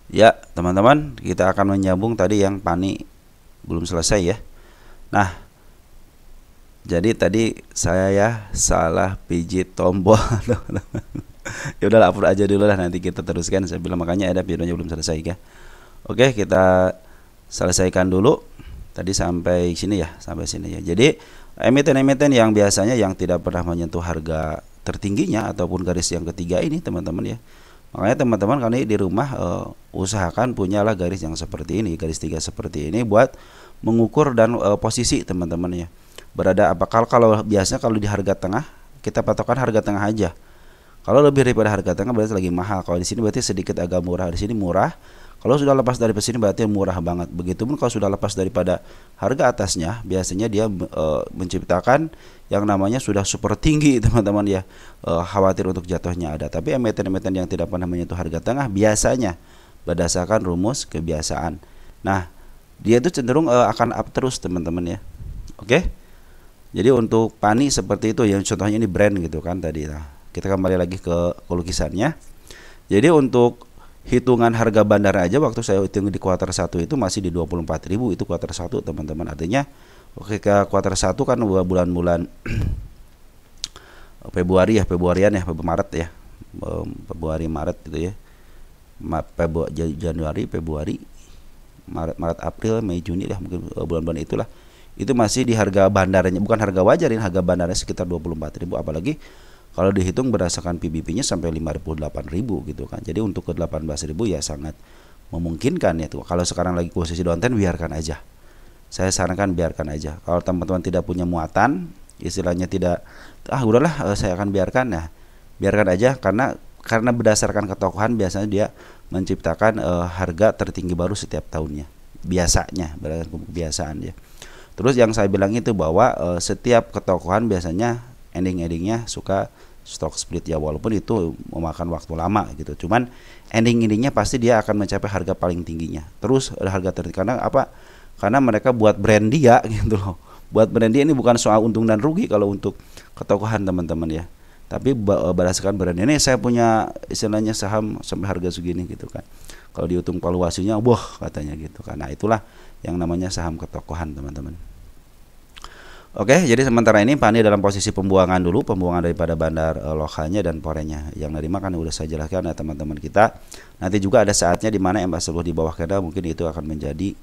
Ya, teman-teman, kita akan menyambung tadi yang Pani belum selesai ya. Nah, jadi tadi saya ya salah pijit tombol. Ya udahlah, upload aja dulu lah, nanti kita teruskan. Saya bilang makanya ada videonya belum selesai ya. Oke, kita selesaikan dulu. Tadi sampai sini ya, sampai sini ya. Jadi emiten-emiten yang biasanya yang tidak pernah menyentuh harga tertingginya ataupun garis yang ketiga ini, teman-teman ya. Makanya teman-teman kali di rumah usahakan punyalah garis yang seperti ini, garis tiga seperti ini buat mengukur dan posisi teman-teman ya. Berada apakah kalau biasanya kalau di harga tengah kita patokan harga tengah aja. Kalau lebih daripada harga tengah berarti lagi mahal. Kalau di sini berarti sedikit agak murah. Di sini murah. Kalau sudah lepas dari sini berarti murah banget. Begitupun kalau sudah lepas daripada harga atasnya, biasanya dia menciptakan yang namanya sudah super tinggi teman-teman ya. Khawatir untuk jatuhnya ada. Tapi emiten-emiten yang tidak pernah menyentuh harga tengah biasanya berdasarkan rumus kebiasaan. Nah, dia itu cenderung akan up terus teman-teman ya. Oke? Jadi untuk Pani seperti itu yang contohnya ini brand gitu kan tadi. Nah, kita kembali lagi ke lukisannya. Jadi untuk hitungan harga bandar aja waktu saya hitung di kuartal 1 itu masih di 24.000, itu kuartal 1 teman-teman. Artinya oke, ke kuartal 1 kan bulan-bulan Februari ya, Februarian ya, Maret ya. Februari Maret gitu ya. Januari, Februari, Maret, April, Mei, Juni lah mungkin bulan-bulan itulah. Itu masih di harga bandarnya, bukan harga wajarin, harga bandarnya sekitar 24.000, apalagi kalau dihitung berdasarkan PBB-nya sampai 58.000 gitu kan. Jadi untuk ke 18.000 ya sangat memungkinkan ya tuh. Kalau sekarang lagi posisi downtrend biarkan aja. Saya sarankan biarkan aja. Kalau teman-teman tidak punya muatan, istilahnya tidak udahlah saya akan biarkan ya. Biarkan aja karena berdasarkan ketokohan biasanya dia menciptakan harga tertinggi baru setiap tahunnya. Biasanya berdasarkan kebiasaan ya. Terus yang saya bilang itu bahwa setiap ketokohan biasanya ending-endingnya suka stock split ya, walaupun itu memakan waktu lama gitu. Cuman ending-endingnya pasti dia akan mencapai harga paling tingginya. Terus harga tertinggi karena apa? Karena mereka buat brand dia gitu loh. Buat brand dia ini bukan soal untung dan rugi kalau untuk ketokohan teman-teman ya. Tapi berdasarkan brand ini saya punya istilahnya saham sampai harga segini gitu kan. Kalau dihitung valuasinya wah katanya gitu kan. Nah, itulah yang namanya saham ketokohan teman-teman. Oke, jadi sementara ini Pani dalam posisi pembuangan dulu, pembuangan daripada bandar lokalnya dan porenya. Yang nerima kan udah saya jelaskan ya teman-teman kita. Nanti juga ada saatnya di mana MA10 di bawah candle mungkin itu akan menjadi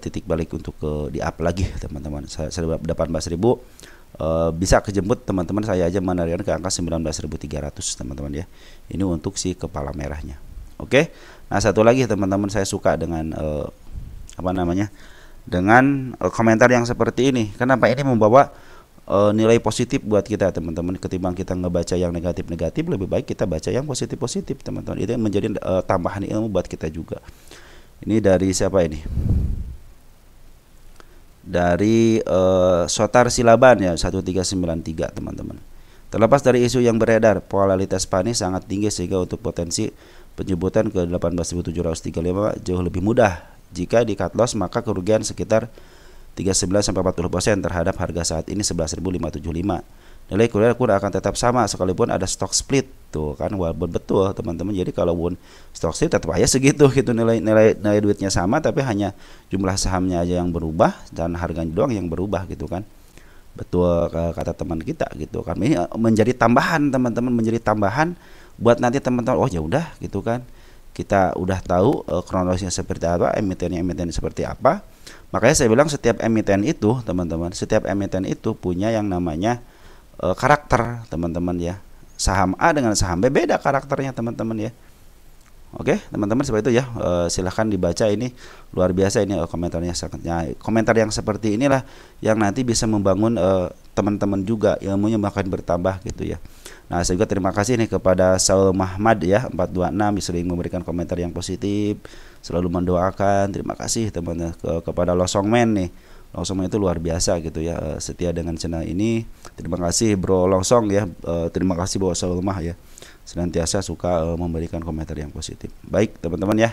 titik balik untuk di up lagi teman-teman. Saya 18.000 bisa kejemput teman-teman, saya aja menarikan ke angka 19.300 teman-teman ya. Ini untuk si kepala merahnya. Oke. Nah, satu lagi teman-teman saya suka dengan dengan komentar yang seperti ini. Kenapa ini membawa nilai positif buat kita teman-teman. Ketimbang kita ngebaca yang negatif-negatif, lebih baik kita baca yang positif-positif teman-teman. Itu yang menjadi tambahan ilmu buat kita juga. Ini dari siapa ini? Dari Sotar Silaban ya, 1393 teman-teman. Terlepas dari isu yang beredar, volatilitas Pani sangat tinggi sehingga untuk potensi penjemputan ke 18.735 jauh lebih mudah. Jika di cut loss maka kerugian sekitar 39-40% terhadap harga saat ini 11.575. Nilai kuliah pun akan tetap sama sekalipun ada stock split tuh kan, walaupun betul teman-teman. Jadi kalaupun stock split tetap aja segitu gitu, nilai duitnya sama tapi hanya jumlah sahamnya aja yang berubah dan harganya doang yang berubah gitu kan. Betul kata teman kita gitu kan. Ini menjadi tambahan teman-teman, menjadi tambahan buat nanti teman-teman oh ya udah gitu kan. Kita udah tahu kronologisnya seperti apa, emiten seperti apa. Makanya saya bilang setiap emiten itu teman-teman, setiap emiten itu punya yang namanya karakter teman-teman ya. Saham A dengan saham B beda karakternya teman-teman ya. Oke teman-teman, seperti itu ya. Silahkan dibaca, ini luar biasa ini komentarnya sangatnya. Komentar yang seperti inilah yang nanti bisa membangun teman-teman juga, ilmunya makin bertambah gitu ya. Nah, saya juga terima kasih nih kepada Saul Mahmad ya 426 sering memberikan komentar yang positif, selalu mendoakan. Terima kasih teman-teman. Kepada Losongmen nih. Longsong itu luar biasa gitu ya, setia dengan channel ini. Terima kasih Bro Longsong ya. Terima kasih Bro Saul Mah ya. Senantiasa suka memberikan komentar yang positif. Baik teman-teman ya.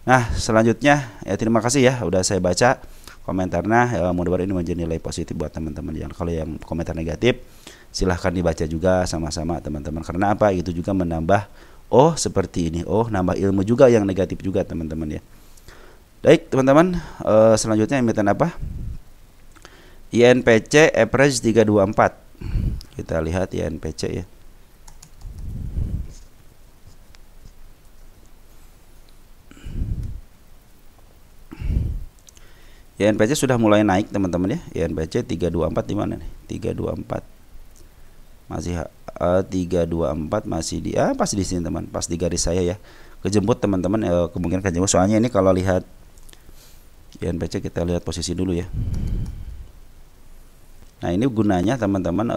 Nah, selanjutnya ya terima kasih ya udah saya baca komentarnya. Mudah-mudahan ini menjadi nilai positif buat teman-teman. Kalau yang komentar negatif silahkan dibaca juga sama-sama teman-teman. Karena apa? Itu juga menambah Oh seperti ini. Oh nambah ilmu juga yang negatif juga teman-teman ya. Baik teman-teman, selanjutnya emiten apa? INPC average 324. Kita lihat INPC ya. INPC sudah mulai naik teman-teman ya. INPC 324 di mana nih? 324. Masih 324 masih di pas di sini teman, pas di garis saya ya. Kejemput teman-teman, kemungkinan kejemput soalnya ini kalau lihat INPC kita lihat posisi dulu ya. Nah, ini gunanya teman-teman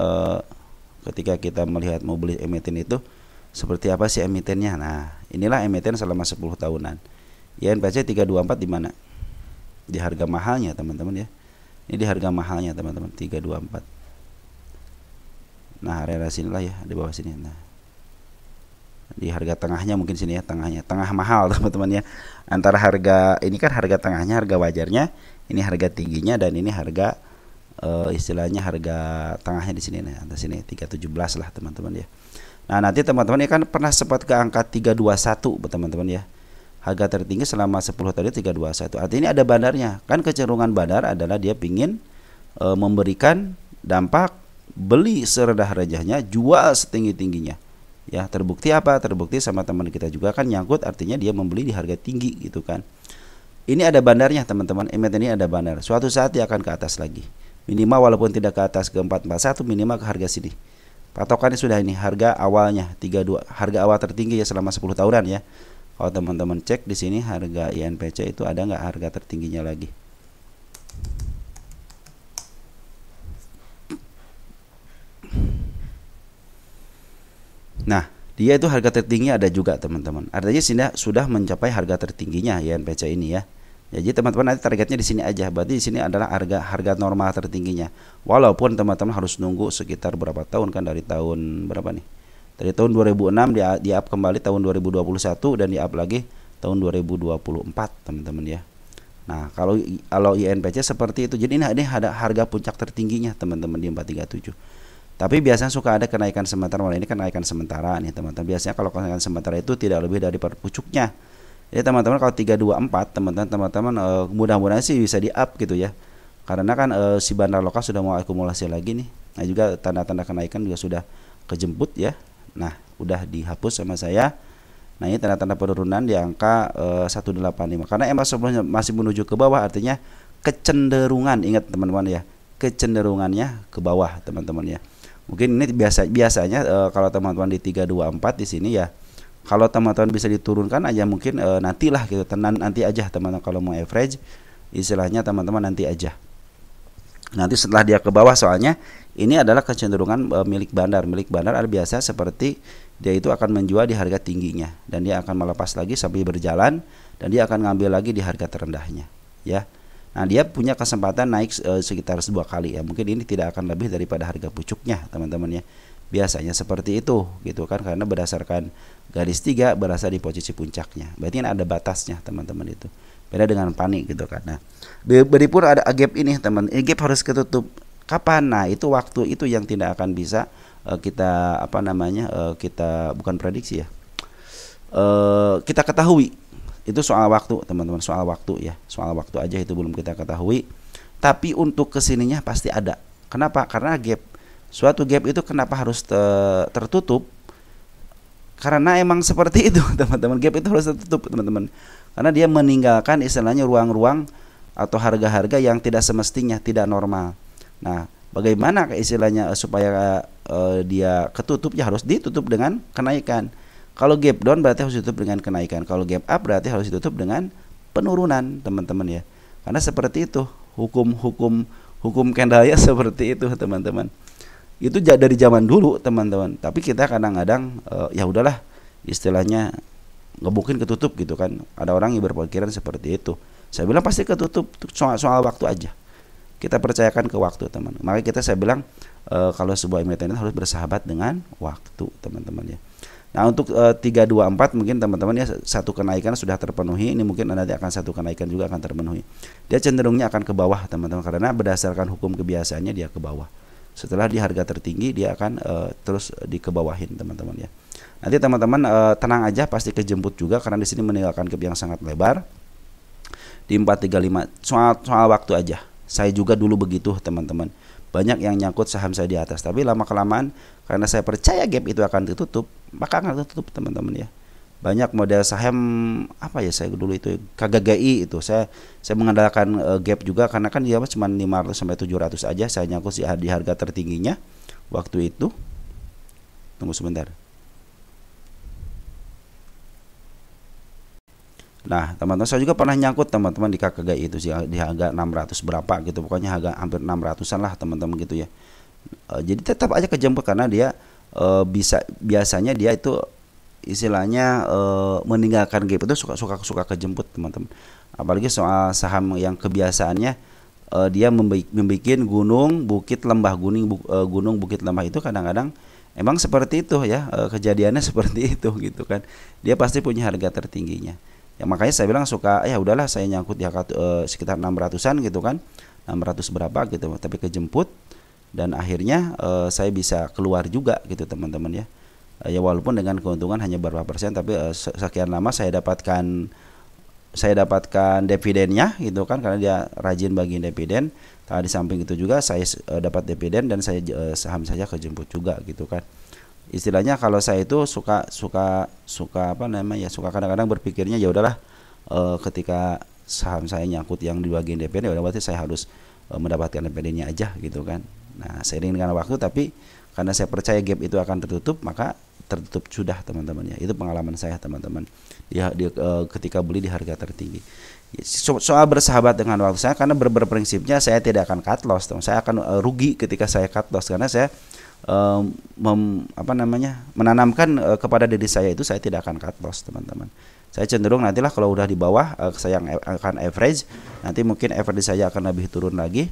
ketika kita melihat mau beli emiten itu seperti apa sih emitennya. Nah, inilah emiten selama 10 tahunan. INPC 324 di mana? Di harga mahalnya teman-teman ya. Ini di harga mahalnya teman-teman 324. Nah, area sinilah ya, di bawah sini. Nah, di harga tengahnya mungkin sini ya, tengah mahal teman-teman ya. Antara harga ini kan harga tengahnya, harga wajarnya, ini harga tingginya, dan ini harga istilahnya harga tengahnya di sini nih, atas sini 317 lah teman-teman ya. Nah, nanti teman-teman ini kan pernah sempat ke angka 321 teman-teman ya. Harga tertinggi selama 10 tahun 321. Artinya ini ada bandarnya. Kan kecenderungan bandar adalah dia pingin memberikan dampak beli serendah-rendahnya, jual setinggi-tingginya. Ya, terbukti apa? Terbukti sama teman kita juga kan nyangkut, artinya dia membeli di harga tinggi gitu kan. Ini ada bandarnya teman-teman. Emiten ini ada bandar. Suatu saat dia akan ke atas lagi. Minimal walaupun tidak ke atas ke 441, minimal ke harga sini. Patokannya sudah ini harga awalnya 32, harga awal tertinggi ya selama 10 tahunan ya. Kalau teman-teman cek di sini harga INPC itu ada nggak harga tertingginya lagi? Nah, dia itu harga tertinggi ada juga teman-teman. Artinya sudah mencapai harga tertingginya INPC ini ya. Jadi teman-teman nanti targetnya di sini aja. Berarti di sini adalah harga normal tertingginya. Walaupun teman-teman harus nunggu sekitar berapa tahun kan, dari tahun berapa nih? Dari tahun 2006 di up kembali tahun 2021 dan di up lagi tahun 2024 teman-teman ya. Nah, kalau INPC seperti itu. Jadi ini ada harga puncak tertingginya teman-teman di 437. Tapi biasanya suka ada kenaikan sementara. Ini kan kenaikan sementara nih teman-teman. Biasanya kalau kenaikan sementara itu tidak lebih dari per pucuknya. Jadi teman-teman kalau 324 teman-teman mudah-mudahan sih bisa di up gitu ya. Karena kan si bandar lokal sudah mau akumulasi lagi nih. Nah, juga tanda-tanda kenaikan juga sudah kejemput ya. Nah, udah dihapus sama saya. Nah, ini tanda-tanda penurunan di angka 185. Karena emang sebelumnya masih menuju ke bawah, artinya kecenderungan, ingat teman-teman ya, kecenderungannya ke bawah teman-teman ya. Mungkin ini biasanya kalau teman-teman di 324 di sini ya, kalau teman-teman bisa diturunkan aja mungkin nantilah gitu, nanti aja teman-teman. Kalau mau average istilahnya teman-teman nanti aja. Nanti setelah dia ke bawah, soalnya ini adalah kecenderungan milik bandar. Milik bandar biasa seperti dia itu akan menjual di harga tingginya dan dia akan melepas lagi sampai berjalan dan dia akan ngambil lagi di harga terendahnya ya. Nah, dia punya kesempatan naik sekitar 2 kali ya. Mungkin ini tidak akan lebih daripada harga pucuknya teman-teman ya. Biasanya seperti itu gitu kan, karena berdasarkan garis 3 berasa di posisi puncaknya. Berarti kan ada batasnya teman-teman itu. Beda dengan panik gitu kan. Nah, beripun ada gap ini teman. Gap harus ketutup kapan? Nah, itu waktu itu yang tidak akan bisa kita kita bukan prediksi ya. Kita ketahui. Itu soal waktu teman-teman, soal waktu ya. Soal waktu aja itu belum kita ketahui. Tapi untuk kesininya pasti ada. Kenapa? Karena suatu gap itu kenapa harus tertutup? Karena emang seperti itu teman-teman. Gap itu harus tertutup teman-teman. Karena dia meninggalkan istilahnya ruang-ruang atau harga-harga yang tidak semestinya, tidak normal. Nah, bagaimana istilahnya supaya dia ketutup? Ya harus ditutup dengan kenaikan. Kalau gap down berarti harus ditutup dengan kenaikan. Kalau gap up berarti harus ditutup dengan penurunan teman-teman ya. Karena seperti itu hukum candle ya, seperti itu teman-teman. Itu dari zaman dulu teman-teman. Tapi kita kadang-kadang ya udahlah istilahnya ngebukin ketutup gitu kan. Ada orang yang berpikiran seperti itu. Saya bilang pasti ketutup, soal waktu aja. Kita percayakan ke waktu teman. Makanya saya bilang kalau sebuah emiten harus bersahabat dengan waktu teman-teman ya. Nah, untuk 324 mungkin teman-teman ya, satu kenaikan sudah terpenuhi. Ini mungkin nanti akan satu kenaikan juga akan terpenuhi. Dia cenderungnya akan ke bawah teman-teman, karena berdasarkan hukum kebiasaannya dia ke bawah. Setelah di harga tertinggi dia akan terus dikebawahin teman-teman ya. Nanti teman-teman tenang aja, pasti kejemput juga karena di sini meninggalkan gap yang sangat lebar di 435. Soal waktu aja. Saya juga dulu begitu teman-teman. Banyak yang nyangkut saham saya di atas, tapi lama kelamaan karena saya percaya gap itu akan ditutup, maka akan tutup teman-teman ya. Banyak model saham apa ya, saya dulu itu KGGI itu saya mengandalkan gap juga karena kan dia cuma 500 sampai 700 aja, saya nyangkut di harga tertingginya waktu itu. Tunggu sebentar. Nah, teman-teman, saya juga pernah nyangkut teman-teman di KKGI itu sih di harga 600 berapa gitu, pokoknya harga hampir 600-an lah teman-teman gitu ya. Jadi tetap aja kejemput karena dia biasanya dia itu istilahnya meninggalkan gap itu suka kejemput teman-teman. Apalagi soal saham yang kebiasaannya dia membuat gunung, bukit, lembah, gunung, bukit, lembah itu kadang-kadang emang seperti itu ya, kejadiannya seperti itu gitu kan. Dia pasti punya harga tertingginya. Ya makanya saya bilang suka ya udahlah saya nyangkut di sekitar 600-an gitu kan. 600 berapa gitu, tapi kejemput dan akhirnya saya bisa keluar juga gitu teman-teman ya. Ya walaupun dengan keuntungan hanya berapa persen, tapi sekian lama saya dapatkan dividennya gitu kan, karena dia rajin bagiin dividen. Di samping itu juga saya dapat dividen dan saya saham saja kejemput juga gitu kan. Istilahnya kalau saya itu suka apa namanya ya, suka kadang-kadang berpikirnya ya udahlah ketika saham saya nyangkut yang di bagian dividen, ya udah berarti saya harus mendapatkan dividennya aja gitu kan. Nah, seiring dengan waktu, tapi karena saya percaya gap itu akan tertutup, maka tertutup sudah teman-teman ya. Itu pengalaman saya teman-teman ketika beli di harga tertinggi. Soal bersahabat dengan waktu saya, karena berprinsipnya saya tidak akan cut loss, teman. Saya akan rugi ketika saya cut loss karena saya menanamkan kepada diri saya itu saya tidak akan cut loss teman-teman. Saya cenderung nantilah kalau udah di bawah saya akan average, nanti mungkin average saya akan lebih turun lagi.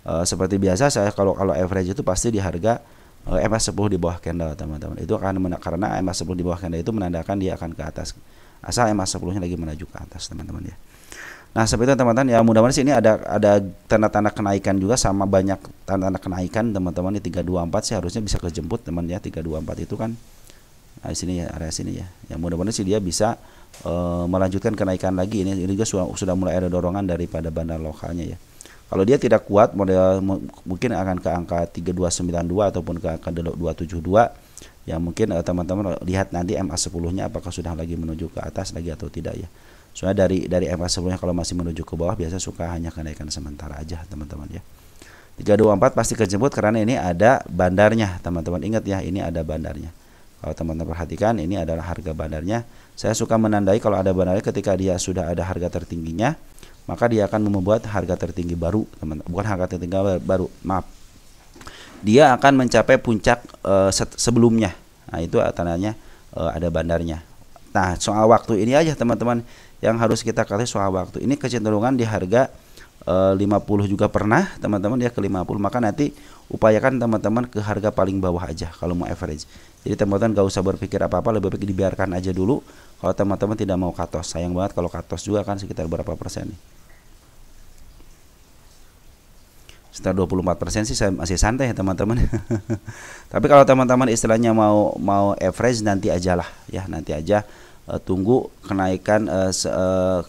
Seperti biasa saya kalau average itu pasti di harga MA10 di bawah candle teman-teman. Itu akan karena MA10 di bawah candle itu menandakan dia akan ke atas. Asal MA10-nya lagi menuju ke atas teman-teman ya. Nah, seperti itu teman-teman ya, mudah-mudahan sini ada tanda-tanda kenaikan juga, sama banyak tanda-tanda kenaikan teman-teman di 324 sih harusnya bisa kejemput teman ya. 324 itu kan di sini ya, area sini ya. Ya mudah-mudahan sih dia bisa melanjutkan kenaikan lagi. Ini juga sudah mulai ada dorongan daripada bandar lokalnya ya. Kalau dia tidak kuat, model mungkin akan ke angka 3292 ataupun ke angka 272. Ya mungkin teman-teman lihat nanti MA10-nya apakah sudah lagi menuju ke atas lagi atau tidak ya. Soalnya dari MA10-nya kalau masih menuju ke bawah biasa suka hanya kenaikan sementara aja teman-teman ya. 324 pasti kejemput karena ini ada bandarnya teman-teman. Ingat ya, ini ada bandarnya. Kalau teman-teman perhatikan, ini adalah harga bandarnya. Saya suka menandai kalau ada bandarnya ketika dia sudah ada harga tertingginya, maka dia akan membuat harga tertinggi baru teman-teman. Bukan harga tertinggi baru, maaf. Dia akan mencapai puncak sebelumnya. Nah, itu tandanya ada bandarnya. Nah, soal waktu ini aja teman-teman yang harus kita ketahui soal waktu. Ini kecenderungan di harga 50 juga pernah teman-teman ya, ke 50, maka nanti upayakan teman-teman ke harga paling bawah aja kalau mau average. Jadi teman-teman gak usah berpikir apa-apa, lebih baik dibiarkan aja dulu kalau teman-teman tidak mau cut loss. Sayang banget kalau cut loss juga kan sekitar berapa persen nih. Sekitar 24% sih saya masih santai ya teman-teman. Tapi kalau teman-teman istilahnya mau average, nanti ajalah ya, nanti aja tunggu kenaikan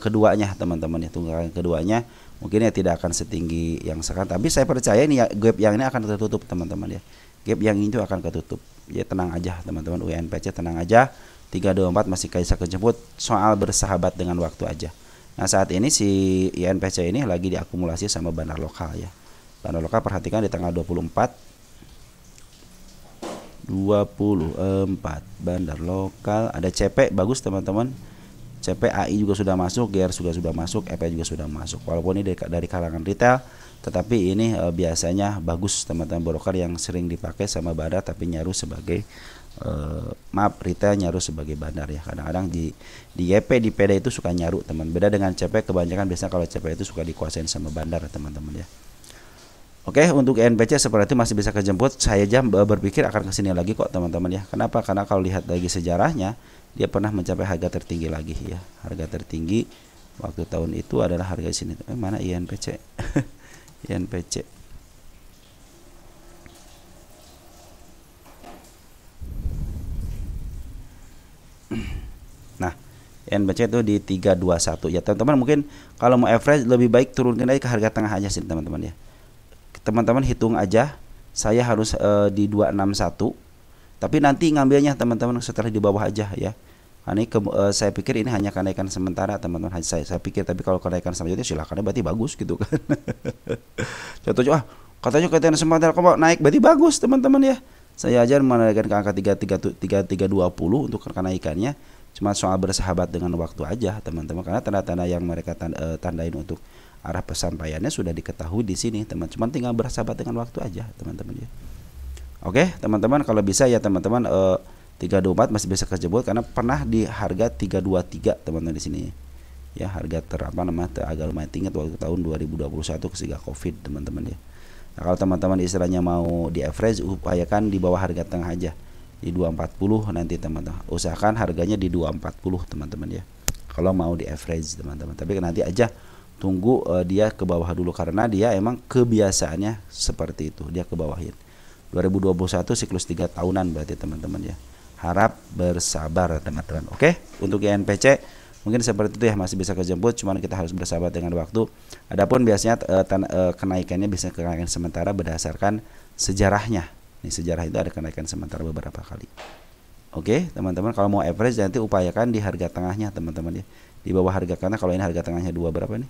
keduanya teman-teman ya, tunggu kenaikan keduanya. Mungkin ya tidak akan setinggi yang sekarang, tapi saya percaya ini ya, gap yang ini akan tertutup teman-teman ya. Gap yang ini tuh akan ketutup. Ya tenang aja teman-teman, UNPC tenang aja. 324 masih bisa kejemput, soal bersahabat dengan waktu aja. Nah, saat ini si INPC ini lagi diakumulasi sama bandar lokal ya. Bandar lokal perhatikan di tanggal 24 bandar lokal ada CP bagus teman-teman. CPAI juga sudah masuk, GR juga sudah masuk, EP juga sudah masuk. Walaupun ini dari kalangan retail, tetapi ini biasanya bagus teman-teman, broker yang sering dipakai sama bandar tapi nyaru sebagai retail nyaru sebagai bandar ya. Kadang-kadang di YP di PD itu suka nyaru teman. Beda dengan CP, kebanyakan biasanya kalau CP itu suka dikuasain sama bandar teman-teman ya. Oke, untuk NPC seperti itu masih bisa kejemput. Saya aja berpikir akan kesini lagi kok teman-teman ya. Kenapa? Karena kalau lihat lagi sejarahnya, dia pernah mencapai harga tertinggi lagi ya. Harga tertinggi waktu tahun itu adalah harga sini. Mana INPC? INPC. INPC itu di 321 ya teman-teman. Mungkin kalau mau average lebih baik turunkan aja ke harga tengah aja sih teman-teman ya. Teman-teman hitung aja, saya harus di 261, tapi nanti ngambilnya teman-teman setelah di bawah aja ya. Ini saya pikir ini hanya kenaikan sementara teman-teman, saya pikir, tapi kalau kenaikan selanjutnya silakan, berarti bagus gitu kan. Contohnya katanya kenaikan sementara kok naik berarti bagus teman-teman ya. Saya aja menaikkan ke angka 320 untuk kenaikannya, cuma soal bersahabat dengan waktu aja teman-teman, karena tanda-tanda yang mereka tandain untuk arah pesampaiannya sudah diketahui di sini teman, cuma tinggal bersahabat dengan waktu aja teman-teman ya. Oke teman-teman, kalau bisa ya teman-teman 324 masih bisa kejebol karena pernah di harga 323 teman-teman di sini ya, harga agak lumayan tinggi waktu tahun 2021 ketika Covid teman-teman ya. Nah, kalau teman-teman istilahnya mau di average, upayakan di bawah harga tengah aja di 240 nanti teman-teman. Usahakan harganya di 240 teman-teman ya. Kalau mau di average teman-teman. Tapi nanti aja tunggu dia ke bawah dulu, karena dia emang kebiasaannya seperti itu, dia ke bawahin. 2021 siklus 3 tahunan berarti teman-teman ya. Harap bersabar teman-teman. Oke, untuk INPC mungkin seperti itu ya, masih bisa kejemput, cuman kita harus bersabar dengan waktu. Adapun biasanya kenaikannya bisa kenaikan sementara berdasarkan sejarahnya. Nih, sejarah itu ada kenaikan sementara beberapa kali. Oke teman-teman, kalau mau average nanti upayakan di harga tengahnya teman-teman ya, di bawah harga, karena kalau ini harga tengahnya berapa nih,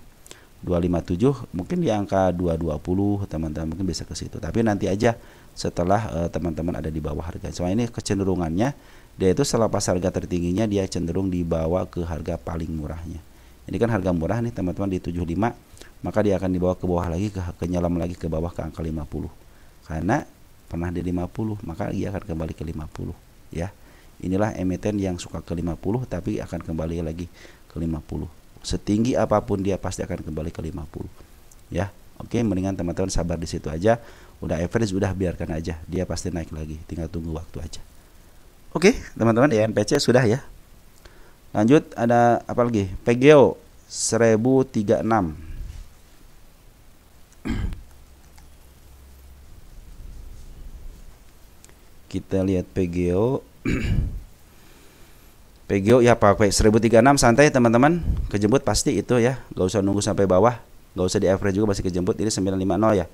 257, mungkin di angka 220 teman-teman, mungkin bisa ke situ. Tapi nanti aja setelah teman-teman ada di bawah harga. Soalnya ini kecenderungannya dia itu setelah pas harga tertingginya dia cenderung dibawa ke harga paling murahnya. Ini kan harga murah nih teman-teman di 75, maka dia akan dibawa ke bawah lagi, kenyalam lagi ke bawah ke angka 50. Karena pernah di 50, maka dia akan kembali ke 50 ya. Inilah emiten yang suka ke 50 tapi akan kembali lagi ke 50. Setinggi apapun dia pasti akan kembali ke 50 ya. Oke, mendingan teman-teman sabar di situ aja. Udah average udah biarkan aja, dia pasti naik lagi, tinggal tunggu waktu aja. Oke teman-teman, INPC sudah ya. Lanjut, ada apa lagi? PGO 1036. Kita lihat PGO. PGO ya pakai 1036 santai teman-teman, kejemput pasti itu ya, gak usah nunggu sampai bawah, gak usah di average juga masih kejemput. Ini 950 ya,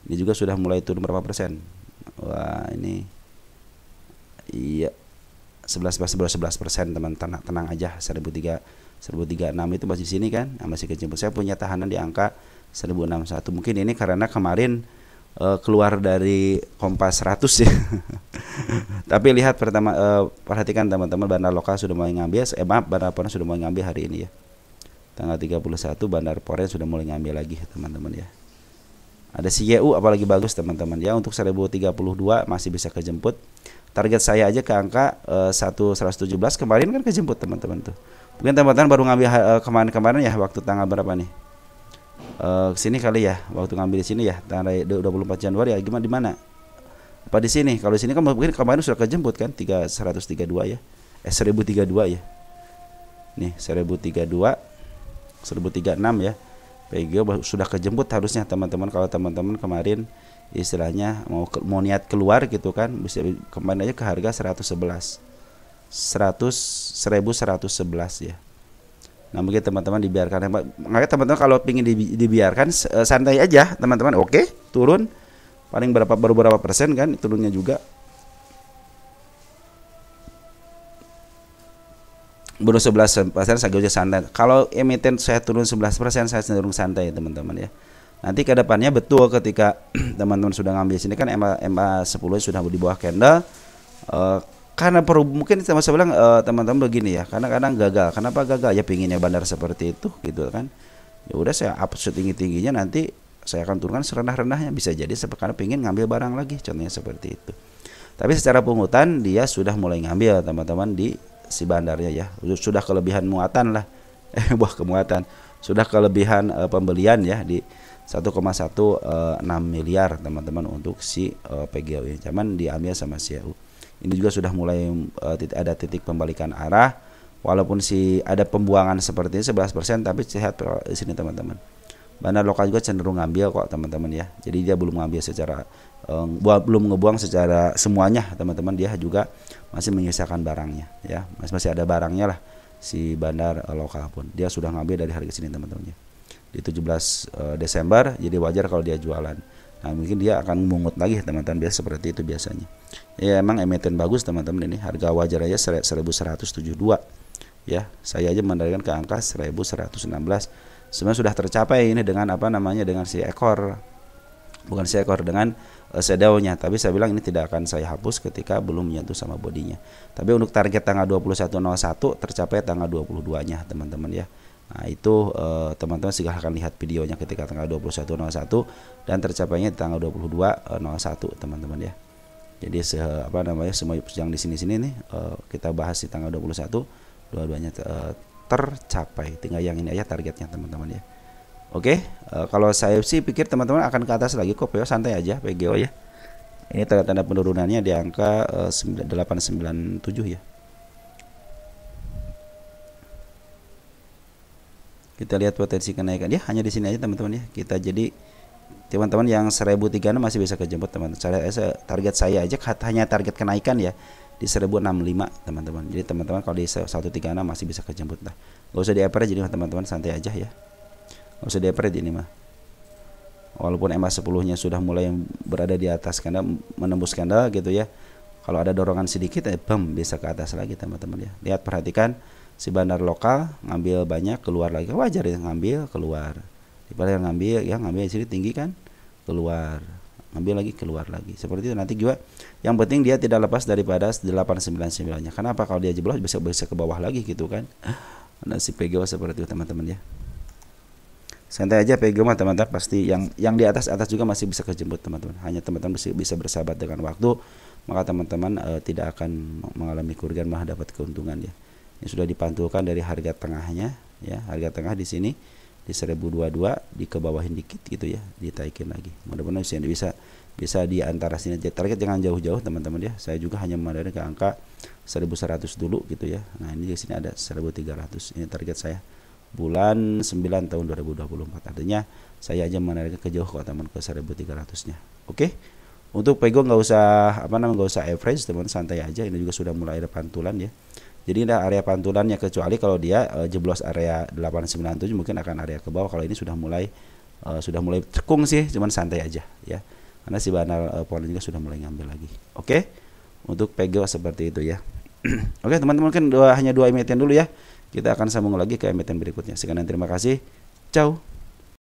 ini juga sudah mulai turun berapa persen. Wah ini iya 11% teman, tenang aja. 1036 itu masih sini kan, masih kejemput. Saya punya tahanan di angka 1061. Mungkin ini karena kemarin keluar dari Kompas 100 ya. Tapi lihat pertama, perhatikan teman-teman, Bandar Lokal sudah mulai ngambil, Bandar Poren sudah mulai ngambil hari ini ya. Tanggal 31 Bandar Poren sudah mulai ngambil lagi teman-teman ya. Ada CYU apalagi bagus teman-teman ya. Untuk 1032 masih bisa kejemput. Target saya aja ke angka 117 kemarin kan kejemput teman-teman tuh. Mungkin teman-teman baru ngambil kemarin-kemarin ya, waktu tanggal berapa nih? Sini kali ya, waktu ngambil di sini ya, tanggal 24 Januari ya, gimana di mana? Apa di sini? Kalau di sini kan mungkin kemarin sudah kejemput kan 132 ya. 1032 ya. Nih 1032, 1036 ya. PGO sudah kejemput harusnya teman-teman. Kalau teman-teman kemarin istilahnya mau niat keluar gitu kan, bisa kemarin aja ke harga 1111 ya. Nah mungkin teman-teman dibiarkan, makanya teman-teman kalau ingin dibiarkan santai aja teman-teman. Oke, turun paling baru berapa persen kan turunnya juga, baru 11% saya aja santai. Kalau emiten saya turun 11%, saya cenderung santai teman-teman ya. Nanti ke depannya betul ketika teman-teman sudah ngambil sini kan MA10 sudah di bawah candle, karena mungkin saya bilang teman-teman begini ya, karena kadang gagal. Kenapa gagal? Ya pinginnya bandar seperti itu gitu kan. Ya udah saya up setinggi-tingginya, nanti saya akan turunkan serendah-rendahnya, bisa jadi karena pingin ngambil barang lagi, contohnya seperti itu. Tapi secara pungutan dia sudah mulai ngambil teman-teman di si bandarnya ya, sudah kelebihan muatan lah, buah kemuatan, sudah kelebihan pembelian ya di 1,16 miliar teman-teman untuk si PGO ini, cuman diambil sama CYU. Ini juga sudah mulai ada titik pembalikan arah, walaupun si ada pembuangan seperti ini 11%, tapi sehat di sini teman-teman. Bandar Lokal juga cenderung ngambil kok teman-teman ya, jadi dia belum ngambil secara belum ngebuang secara semuanya teman-teman, dia juga masih menyisakan barangnya ya, masih ada barangnya lah si bandar lokal pun. Dia sudah ngambil dari harga sini teman-teman ya. Di 17 Desember, jadi wajar kalau dia jualan. Nah, mungkin dia akan mengungut lagi teman-teman, biasa seperti itu biasanya. Ya emang emiten bagus teman-teman ini, harga wajar aja 1172. Ya, saya aja mendapatkan ke angka 1116. Sebenarnya sudah tercapai ini dengan apa namanya, dengan si ekor. Bukan si ekor, dengan shadownya, tapi saya bilang ini tidak akan saya hapus ketika belum menyentuh sama bodinya. Tapi untuk target tanggal 21.01 tercapai tanggal 22-nya teman-teman ya. Nah, itu teman-teman silahkan lihat videonya ketika tanggal 21.01 dan tercapainya di tanggal 22.01 teman-teman ya. Jadi apa namanya, semua yang di sini-sini nih kita bahas di tanggal 21, dua-duanya tercapai. Tinggal yang ini aja targetnya teman-teman ya. Oke, kalau saya sih pikir teman-teman akan ke atas lagi kok, PO santai aja PGO ya. Ini tanda-tanda penurunannya di angka 897 ya. Kita lihat potensi kenaikan dia hanya di sini aja teman-teman ya. Kita jadi teman-teman yang 1036 masih bisa kejemput teman-teman. Target saya aja hanya target kenaikan ya di 1065 teman-teman. Jadi teman-teman kalau di 136 masih bisa kejemput lah. Gak usah di average jadi teman-teman, santai aja ya. Gak usah di average ini mah. Walaupun EMA 10-nya sudah mulai berada di atas candle, menembus candle gitu ya. Kalau ada dorongan sedikit bam bisa ke atas lagi teman-teman ya. Lihat, perhatikan si bandar lokal ngambil banyak, keluar lagi, wajar ya, ngambil keluar. Daripada ngambil ya, ngambil di sini tinggi kan, keluar, ngambil lagi, keluar lagi. Seperti itu nanti juga. Yang penting dia tidak lepas daripada 899-nya. Kenapa? Kalau dia jeblos bisa ke bawah lagi gitu kan. Nah, si PGO seperti itu teman-teman ya. Santai aja PGO mah teman-teman, pasti yang di atas juga masih bisa kejemput teman-teman. Hanya teman-teman bisa bersahabat dengan waktu, maka teman-teman tidak akan mengalami kerugian, malah dapat keuntungan ya. Ini sudah dipantulkan dari harga tengahnya ya, harga tengah di sini di 1022, di kebawahin dikit gitu ya, ditaikin lagi. Mudah-mudahan bisa di antara sini aja. Target jangan jauh-jauh teman-teman ya. Saya juga hanya memandangkan ke angka 1100 dulu gitu ya. Nah, ini di sini ada 1300. Ini target saya bulan 9 tahun 2024. Artinya saya aja menariknya ke jauh kok teman, ke 1300-nya. Oke. Untuk PGO nggak usah nggak usah average teman, santai aja. Ini juga sudah mulai ada pantulan ya. Jadi ada area pantulannya, kecuali kalau dia jeblos area 897 mungkin akan area ke bawah. Kalau ini sudah mulai cekung sih, cuman santai aja ya. Karena si bandar pola juga sudah mulai ngambil lagi. Oke. Untuk PGO seperti itu ya. Oke, teman-teman, kan hanya dua emiten dulu ya. Kita akan sambung lagi ke emiten berikutnya. Sekian dan terima kasih. Ciao.